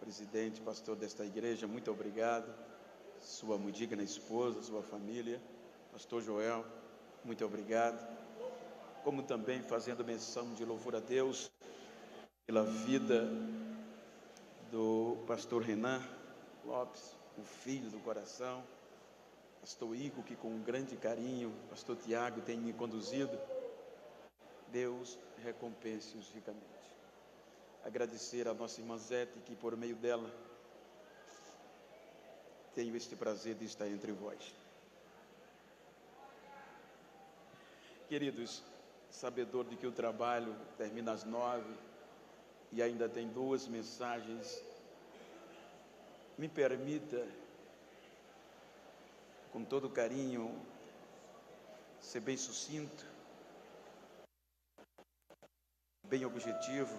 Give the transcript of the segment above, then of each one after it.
presidente, pastor desta igreja, muito obrigado. Sua muito digna esposa, sua família, pastor Joel, muito obrigado. Como também fazendo menção de louvor a Deus pela vida do pastor Renan Lopes, o filho do coração, pastor Igor, que com um grande carinho, pastor Tiago tem me conduzido. Deus recompense-os ricamente. Agradecer a nossa irmã Zete, que por meio dela tenho este prazer de estar entre vós. Queridos, sabedor de que o trabalho termina às 9 e ainda tem 2 mensagens, me permita, com todo carinho, ser bem sucinto, bem objetivo,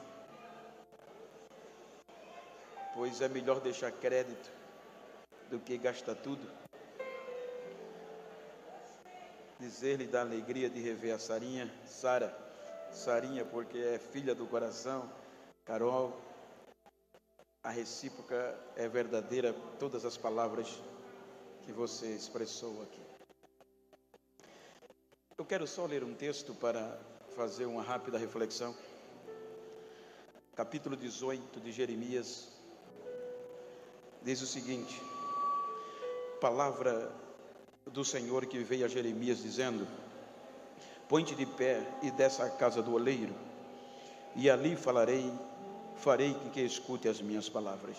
pois é melhor deixar crédito do que gastar tudo. Dizer-lhe da alegria de rever a Sarinha, porque é filha do coração, Carol, a recíproca é verdadeira, todas as palavras que você expressou aqui. Eu quero só ler um texto para fazer uma rápida reflexão. Capítulo 18 de Jeremias diz o seguinte: palavra do Senhor que veio a Jeremias dizendo: põe-te de pé e desce à casa do oleiro, e ali farei que escute as minhas palavras.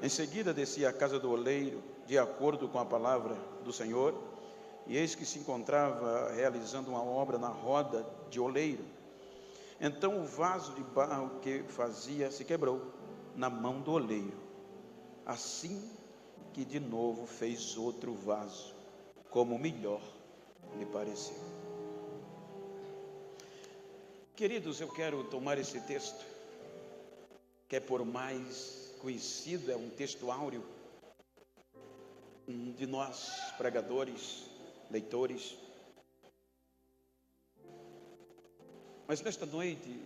Em seguida desci à casa do oleiro, de acordo com a palavra do Senhor, e eis que se encontrava realizando uma obra na roda de oleiro. Então o vaso de barro que fazia se quebrou na mão do oleiro, assim que de novo fez outro vaso, como melhor lhe pareceu. Queridos, eu quero tomar esse texto, que é por mais conhecido, é um texto áureo de nós, pregadores, leitores. Mas nesta noite,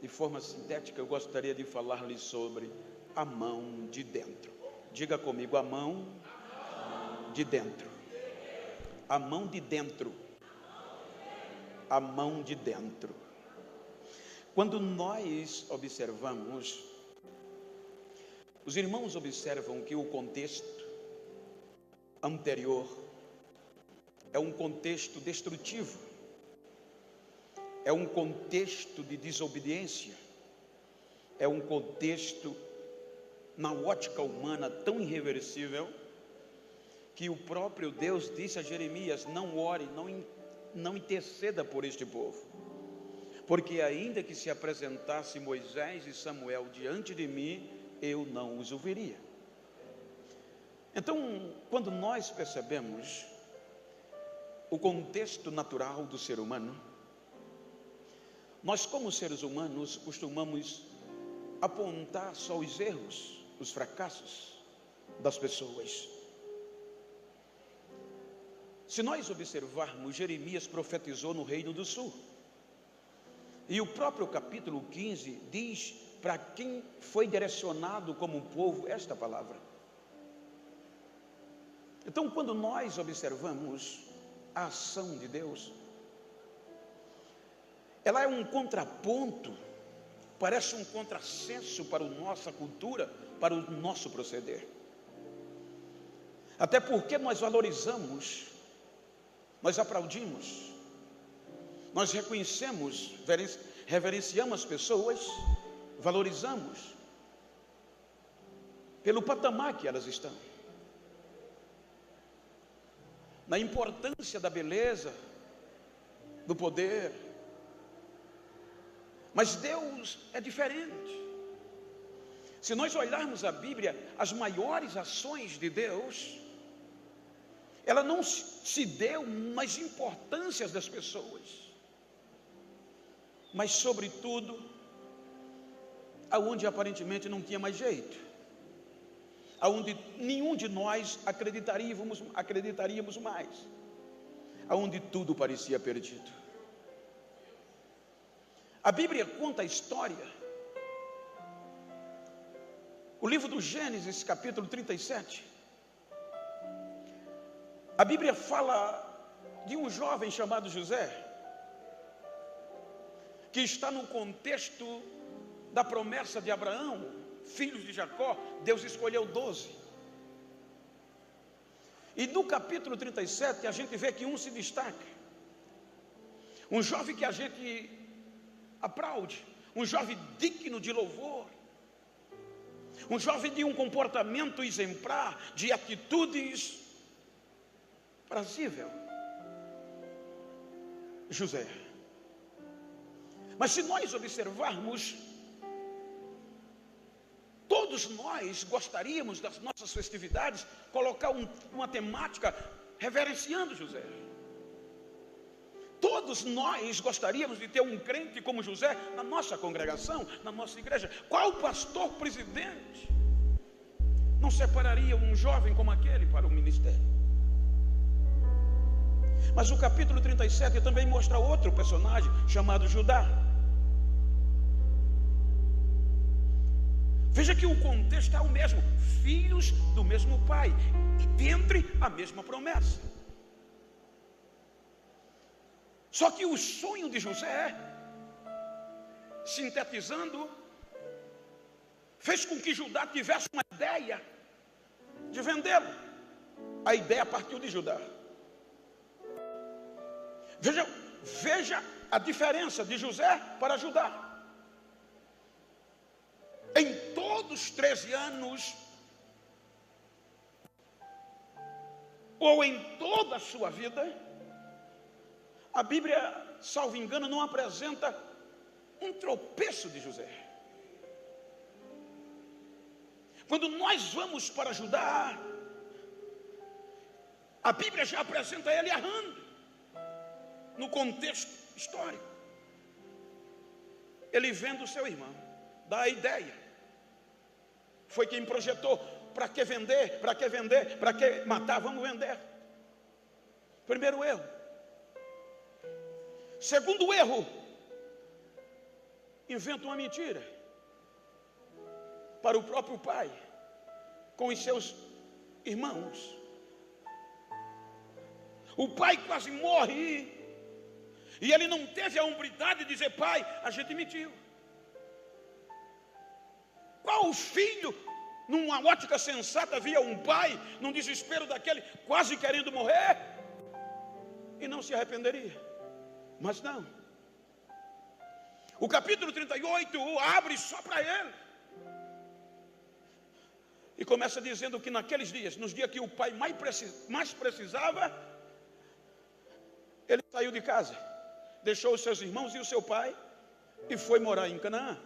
de forma sintética, eu gostaria de falar-lhe sobre a mão de dentro. Diga comigo, a mão de dentro. A mão de dentro. A mão de dentro. Quando nós observamos, os irmãos observam que o contexto anterior é um contexto destrutivo, é um contexto de desobediência, é um contexto, na ótica humana, tão irreversível, que o próprio Deus disse a Jeremias: não ore, não interceda por este povo, porque ainda que se apresentasse Moisés e Samuel diante de mim, eu não os ouviria. Então, quando nós percebemos o contexto natural do ser humano, nós, como seres humanos, costumamos apontar só os erros, os fracassos das pessoas. Se nós observarmos, Jeremias profetizou no Reino do Sul, e o próprio capítulo 15 diz para quem foi direcionado como povo esta palavra. Então, quando nós observamos a ação de Deus, ela é um contraponto, parece um contrassenso para a nossa cultura, para o nosso proceder. Até porque nós valorizamos, nós aplaudimos, nós reconhecemos, reverenciamos as pessoas, valorizamos pelo patamar que elas estão, na importância da beleza, do poder. Mas Deus é diferente. Se nós olharmos a Bíblia, as maiores ações de Deus, ela não se deu nas importâncias das pessoas, mas sobretudo aonde aparentemente não tinha mais jeito, aonde nenhum de nós acreditaríamos mais, aonde tudo parecia perdido. A Bíblia conta a história O livro do Gênesis, capítulo 37. A Bíblia fala de um jovem chamado José, que está no contexto da promessa de Abraão, filhos de Jacó. Deus escolheu 12. E no capítulo 37 a gente vê que um se destaca. Um jovem que a gente aplaude, um jovem digno de louvor, um jovem de um comportamento exemplar, de atitudes prazível, José. Mas se nós observarmos, todos nós gostaríamos das nossas festividades colocar uma temática reverenciando José. Todos nós gostaríamos de ter um crente como José na nossa congregação, na nossa igreja. Qual pastor presidente não separaria um jovem como aquele para o ministério? Mas o capítulo 37 também mostra outro personagem chamado Judá. Veja que o contexto é o mesmo: filhos do mesmo pai, e dentre a mesma promessa. Só que o sonho de José, sintetizando, fez com que Judá tivesse uma ideia de vendê-lo. A ideia partiu de Judá. Veja a diferença de José para Judá. Em todos os 13 anos, ou em toda a sua vida, a Bíblia, salvo engano, não apresenta um tropeço de José. Quando nós vamos para Judá, a Bíblia já apresenta ele errando, no contexto histórico. Ele vendo o seu irmão, dá a ideia. Foi quem projetou: para que vender? Para que vender? Para que matar? Vamos vender. Primeiro erro. Segundo erro, inventa uma mentira para o próprio pai com os seus irmãos. O pai quase morre e ele não teve a hombridade de dizer: pai, a gente mentiu. Qual filho, numa ótica sensata, via um pai num desespero daquele, quase querendo morrer, e não se arrependeria? Mas não. O capítulo 38 abre só para ele. E começa dizendo que naqueles dias, nos dias que o pai mais precisava, ele saiu de casa, deixou os seus irmãos e o seu pai e foi morar em Canaã.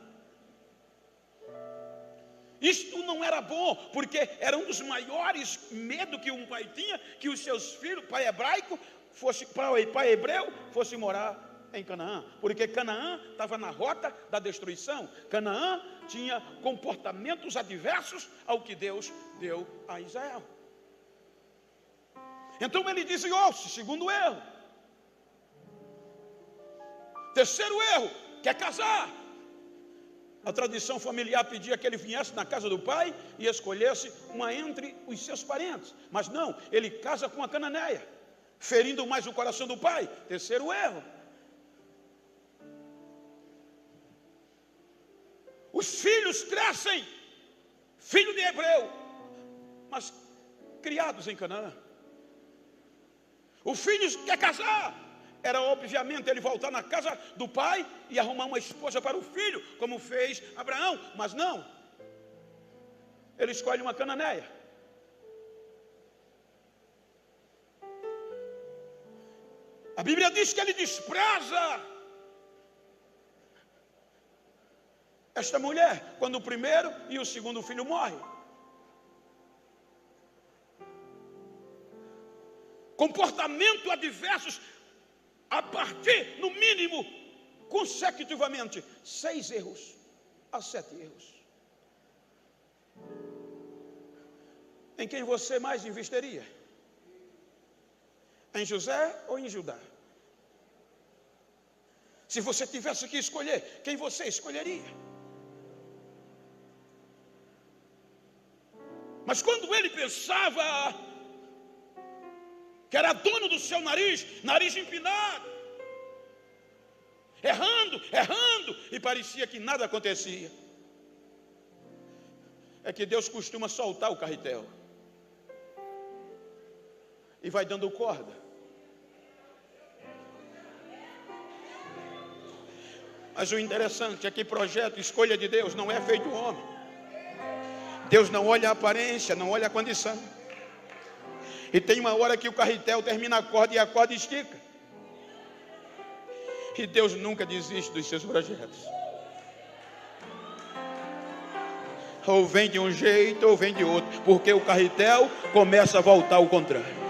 Isto não era bom, porque era um dos maiores medos que um pai tinha, que os seus filhos, pai hebraico, pai hebreu, fosse morar em Canaã, porque Canaã estava na rota da destruição. Canaã tinha comportamentos adversos ao que Deus deu a Israel. Então ele diz: ouça, segundo erro. Terceiro erro, quer casar. A tradição familiar pedia que ele viesse na casa do pai e escolhesse uma entre os seus parentes. Mas não, ele casa com a cananeia, ferindo mais o coração do pai. Terceiro erro. Os filhos crescem, filho de hebreu, mas criados em Canaã. O filho quer casar. Era obviamente ele voltar na casa do pai e arrumar uma esposa para o filho, como fez Abraão. Mas não. Ele escolhe uma cananeia. A Bíblia diz que ele despreza esta mulher quando o primeiro e o segundo filho morrem. Comportamento adversos a partir, no mínimo, consecutivamente, 6 erros a 7 erros. Em quem você mais investiria? Em José ou em Judá? Se você tivesse que escolher, quem você escolheria? Mas quando ele pensava que era dono do seu nariz, nariz empinado, errando, e parecia que nada acontecia, é que Deus costuma soltar o carretel e vai dando corda. Mas o interessante é que projeto, escolha de Deus não é feito homem. Deus não olha a aparência, não olha a condição. E tem uma hora que o carretel termina a corda e a corda estica. E Deus nunca desiste dos seus projetos. Ou vem de um jeito ou vem de outro, porque o carretel começa a voltar ao contrário.